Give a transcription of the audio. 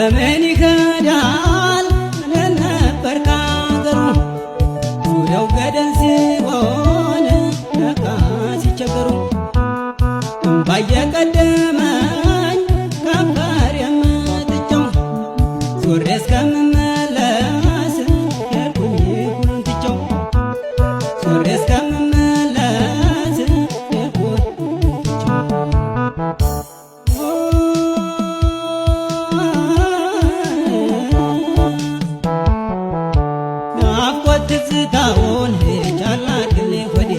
ለምን ይከዳል ነበር ካገሩ ዙሪያው ገደል ሲሆን ለካ ሲቸገሩ ባየቀደመኝ ከንፈር የምትጨው ዞሬ እስከምመለስ ሄድኩኝ ሁሉን ትቼው ዞሬ እስከምመለስ ሄድኩኝ ናፍቆት ትዝታውን ቻል አድርግልኝ ሆዴ